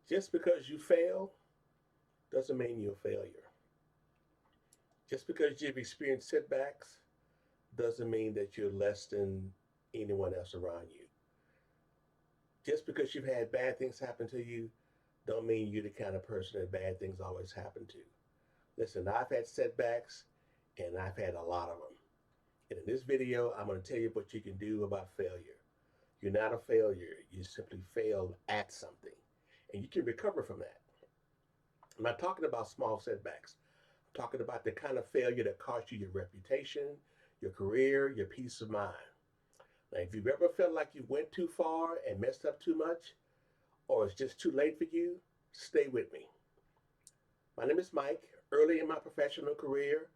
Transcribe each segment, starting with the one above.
Just because you fail doesn't mean you're a failure. Just because you've experienced setbacks doesn't mean that you're less than anyone else around you. Just because you've had bad things happen to you don't mean you're the kind of person that bad things always happen to. Listen, I've had setbacks and I've had a lot of them. And in this video, I'm going to tell you what you can do about failure. You're not a failure. You simply failed at something. And you can recover from that. I'm not talking about small setbacks. I'm talking about the kind of failure that cost you your reputation, your career, your peace of mind. Now, if you've ever felt like you went too far and messed up too much, or it's just too late for you, stay with me. My name is Mike. Early in my professional career,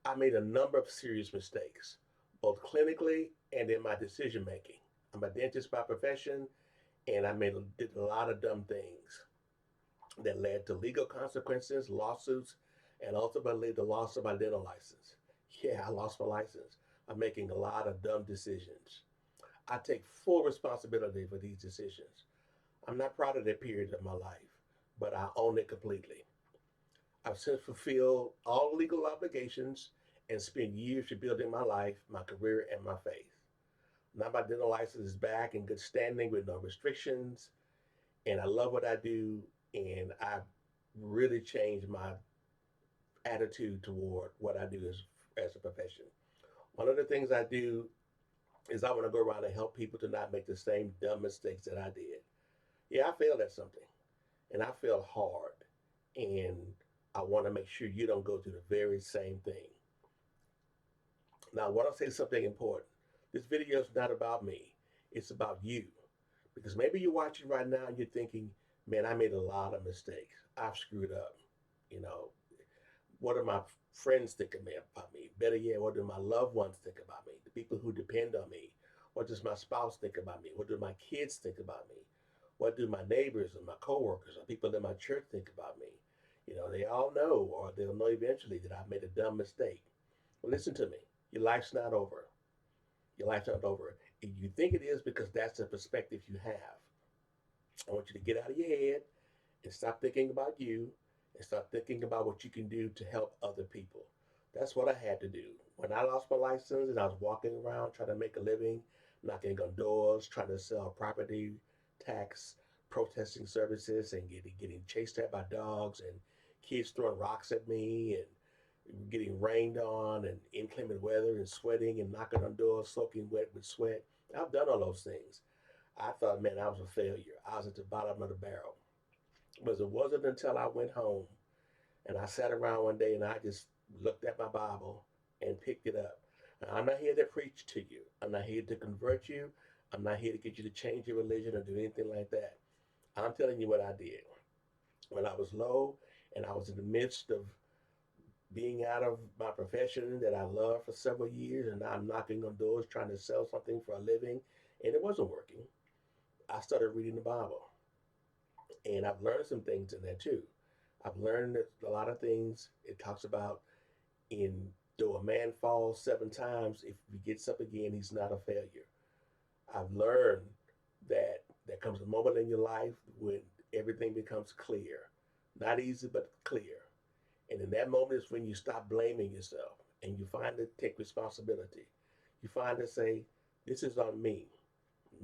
I made a number of serious mistakes, both clinically and in my decision making. I'm a dentist by profession, and did a lot of dumb things that led to legal consequences, lawsuits, and ultimately the loss of my dental license. Yeah, I lost my license. I'm making a lot of dumb decisions. I take full responsibility for these decisions. I'm not proud of that period of my life, but I own it completely. I've since fulfilled all legal obligations and spent years rebuilding my life, my career, and my faith. Now my dental license is back in good standing with no restrictions, and I love what I do, and I really changed my attitude toward what I do as a profession. One of the things I do is I want to go around and help people to not make the same dumb mistakes that I did. Yeah, I failed at something, and I failed hard, and I want to make sure you don't go through the very same thing. Now, I want to say something important. This video is not about me. It's about you. Because maybe you're watching right now and you're thinking, man, I made a lot of mistakes. I've screwed up. You know, what do my friends think of me about me? Better yet, what do my loved ones think about me? The people who depend on me. What does my spouse think about me? What do my kids think about me? What do my neighbors and my coworkers or people in my church think about me? You know, they all know, or they'll know eventually that I made a dumb mistake. Well, listen to me. Your life's not over. Your life's not over. If you think it is because that's the perspective you have. I want you to get out of your head and stop thinking about you and start thinking about what you can do to help other people. That's what I had to do. When I lost my license and I was walking around trying to make a living, knocking on doors, trying to sell property tax protesting services and getting chased at by dogs and kids throwing rocks at me and getting rained on and inclement weather and sweating and knocking on doors soaking wet with sweat. I've done all those things. I thought, man, I was a failure. I was at the bottom of the barrel. But it wasn't until I went home and I sat around one day and I just looked at my Bible and picked it up. Now, I'm not here to preach to you. I'm not here to convert you. I'm not here to get you to change your religion or do anything like that. I'm telling you what I did. When I was low and I was in the midst of being out of my profession that I loved for several years, and now I'm knocking on doors trying to sell something for a living, and it wasn't working. I started reading the Bible, and I've learned some things in there too. I've learned that a lot of things it talks about in though a man falls 7 times, if he gets up again, he's not a failure. I've learned that there comes a moment in your life when everything becomes clear. Not easy, but clear. And in that moment is when you stop blaming yourself and you find to take responsibility. You find to say, this is on me.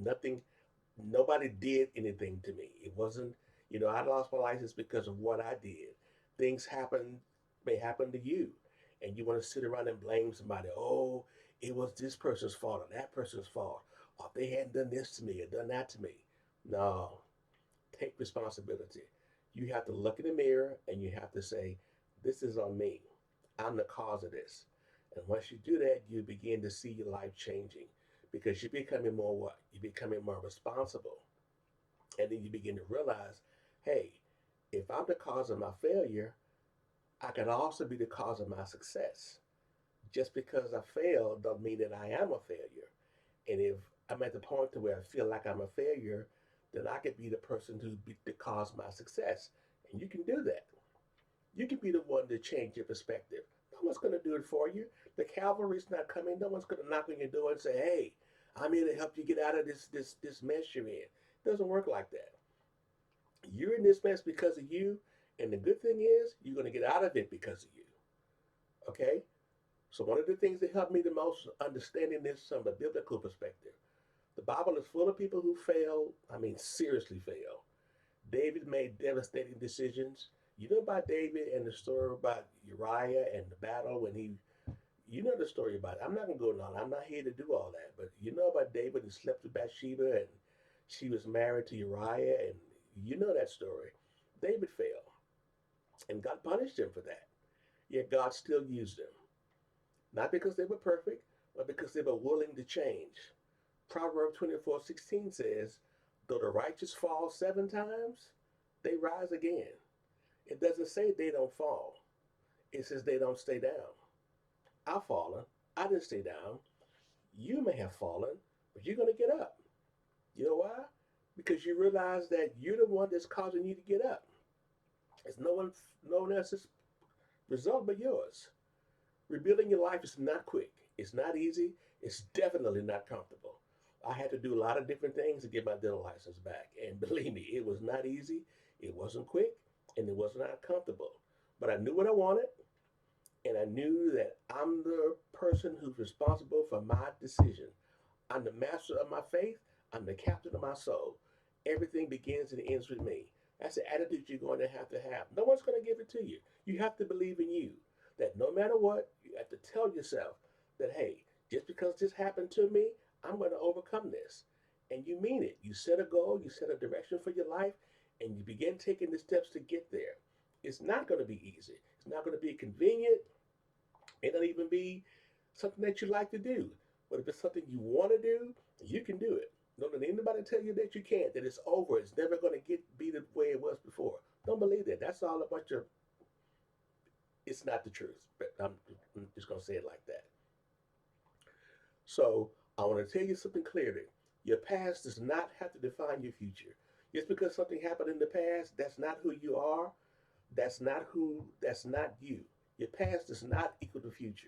Nothing, nobody did anything to me. It wasn't, I lost my license because of what I did. Things happen, may happen to you. And you want to sit around and blame somebody. Oh, it was this person's fault or that person's fault. Or if they hadn't done this to me or done that to me. No, take responsibility. You have to look in the mirror and you have to say, this is on me. I'm the cause of this. And once you do that, you begin to see your life changing because you're becoming more what? You're becoming more responsible. And then you begin to realize, hey, if I'm the cause of my failure, I can also be the cause of my success. Just because I failed don't mean that I am a failure. And if I'm at the point to where I feel like I'm a failure, then I could be the person who be to cause my success. And you can do that. You can be the one to change your perspective. No one's going to do it for you. The cavalry's not coming. No one's going to knock on your door and say, "Hey, I'm here to help you get out of this mess you're in." It doesn't work like that. You're in this mess because of you. And the good thing is, you're going to get out of it because of you. Okay? So, one of the things that helped me the most understanding this from a biblical perspective, the Bible is full of people who fail. I mean, seriously fail. David made devastating decisions. You know about David and the story about Uriah and the battle when he, you know the story about it. I'm not going to go on. I'm not here to do all that. But you know about David who slept with Bathsheba and she was married to Uriah. And you know that story. David failed. And God punished him for that. Yet God still used him. Not because they were perfect, but because they were willing to change. Proverbs 24:16 says, though the righteous fall 7 times, they rise again. It doesn't say they don't fall. It says they don't stay down. I've fallen. I didn't stay down. You may have fallen, but you're going to get up. You know why? Because you realize that you're the one that's causing you to get up. It's no one else's result but yours. Rebuilding your life is not quick. It's not easy. It's definitely not comfortable. I had to do a lot of different things to get my dental license back. And believe me, it was not easy. It wasn't quick and it was not comfortable. But I knew what I wanted and I knew that I'm the person who's responsible for my decision. I'm the master of my faith. I'm the captain of my soul. Everything begins and ends with me. That's the attitude you're going to have to have. No one's going to give it to you. You have to believe in you. That no matter what, you have to tell yourself that, hey, just because this happened to me, I'm going to overcome this. And you mean it. You set a goal, you set a direction for your life, and you begin taking the steps to get there. It's not going to be easy. It's not going to be convenient. It don't even be something that you like to do. But if it's something you want to do, you can do it. Don't let anybody tell you that you can't, that it's over. It's never going to be the way it was before. Don't believe that. That's all a bunch of, it's not the truth. But I'm just going to say it like that. So I want to tell you something clearly. Your past does not have to define your future. Just because something happened in the past, that's not who you are. That's not you. Your past does not equal the future.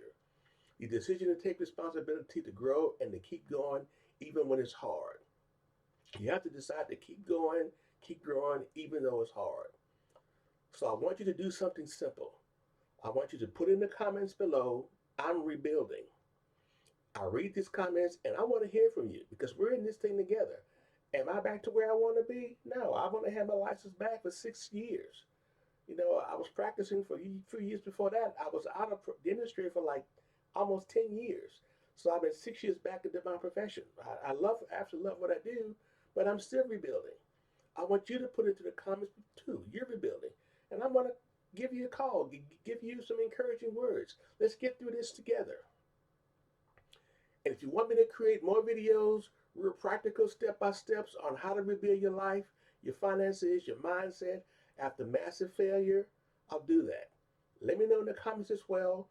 Your decision to take responsibility to grow and to keep going even when it's hard. You have to decide to keep going, keep growing, even though it's hard. So I want you to do something simple. I want you to put in the comments below, I'm rebuilding. I read these comments and I want to hear from you because we're in this thing together. Am I back to where I want to be? No, I want to have my license back for 6 years. You know, I was practicing for 3 years before that. I was out of the industry for like almost 10 years. So I've been 6 years back into my profession. Absolutely love what I do, but I'm still rebuilding. I want you to put into the comments too. You're rebuilding. And I'm going to give you a call, give you some encouraging words. Let's get through this together. And if you want me to create more videos, real practical step by steps on how to rebuild your life, your finances, your mindset after massive failure, I'll do that. Let me know in the comments as well,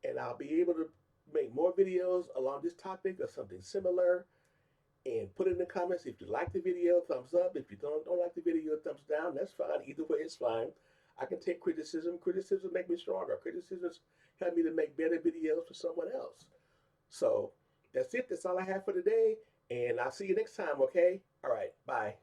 and I'll be able to make more videos along this topic or something similar. And put it in the comments if you like the video, thumbs up. If you don't like the video, thumbs down. That's fine. Either way, it's fine. I can take criticism. Criticism make me stronger. Criticisms help me to make better videos for someone else. So that's it. That's all I have for today. And I'll see you next time, okay? All right. Bye.